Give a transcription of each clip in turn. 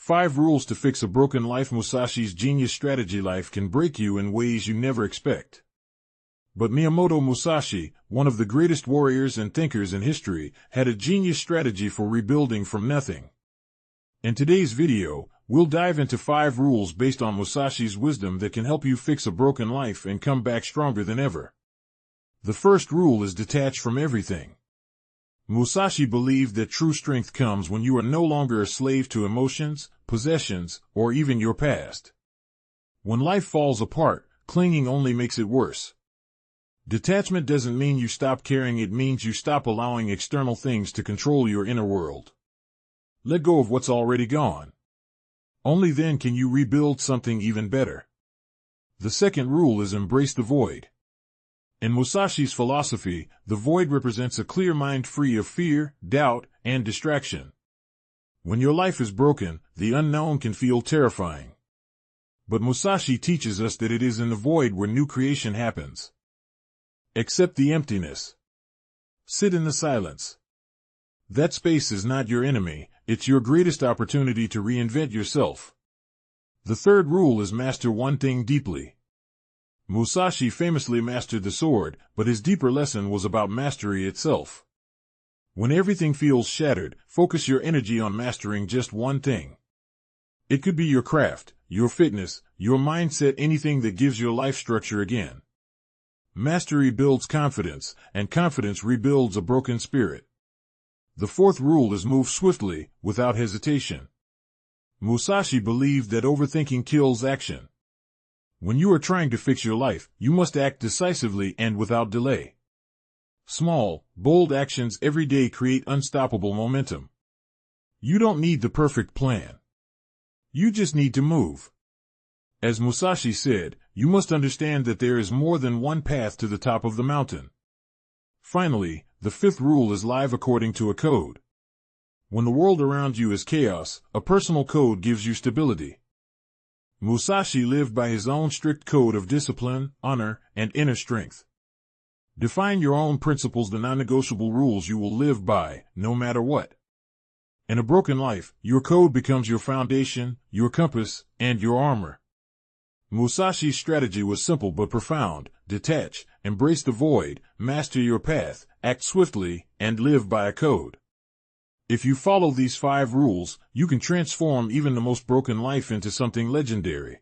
5 Rules to Fix a Broken Life. Musashi's genius strategy. Life can break you in ways you never expect. But Miyamoto Musashi, one of the greatest warriors and thinkers in history, had a genius strategy for rebuilding from nothing. In today's video, we'll dive into 5 rules based on Musashi's wisdom that can help you fix a broken life and come back stronger than ever. The first rule is detach from everything. Musashi believed that true strength comes when you are no longer a slave to emotions, possessions, or even your past. When life falls apart, clinging only makes it worse. Detachment doesn't mean you stop caring, it means you stop allowing external things to control your inner world. Let go of what's already gone. Only then can you rebuild something even better. The second rule is embrace the void. In Musashi's philosophy, the void represents a clear mind free of fear, doubt, and distraction. When your life is broken, the unknown can feel terrifying. But Musashi teaches us that it is in the void where new creation happens. Accept the emptiness. Sit in the silence. That space is not your enemy, it's your greatest opportunity to reinvent yourself. The third rule is master one thing deeply. Musashi famously mastered the sword, but his deeper lesson was about mastery itself. When everything feels shattered, focus your energy on mastering just one thing. It could be your craft, your fitness, your mindset, anything that gives your life structure again. Mastery builds confidence, and confidence rebuilds a broken spirit. The fourth rule is move swiftly, without hesitation. Musashi believed that overthinking kills action. When you are trying to fix your life, you must act decisively and without delay. Small, bold actions every day create unstoppable momentum. You don't need the perfect plan. You just need to move. As Musashi said, you must understand that there is more than one path to the top of the mountain. Finally, the fifth rule is live according to a code. When the world around you is chaos, a personal code gives you stability. Musashi lived by his own strict code of discipline, honor, and inner strength. Define your own principles, the non-negotiable rules you will live by, no matter what. In a broken life, your code becomes your foundation, your compass, and your armor. Musashi's strategy was simple but profound: detach, embrace the void, master your path, act swiftly, and live by a code. If you follow these 5 rules, you can transform even the most broken life into something legendary.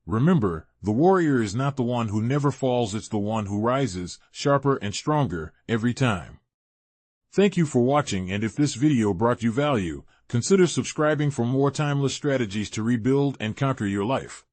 Remember, the warrior is not the one who never falls, it's the one who rises, sharper and stronger, every time. Thank you for watching, and if this video brought you value, consider subscribing for more timeless strategies to rebuild and conquer your life.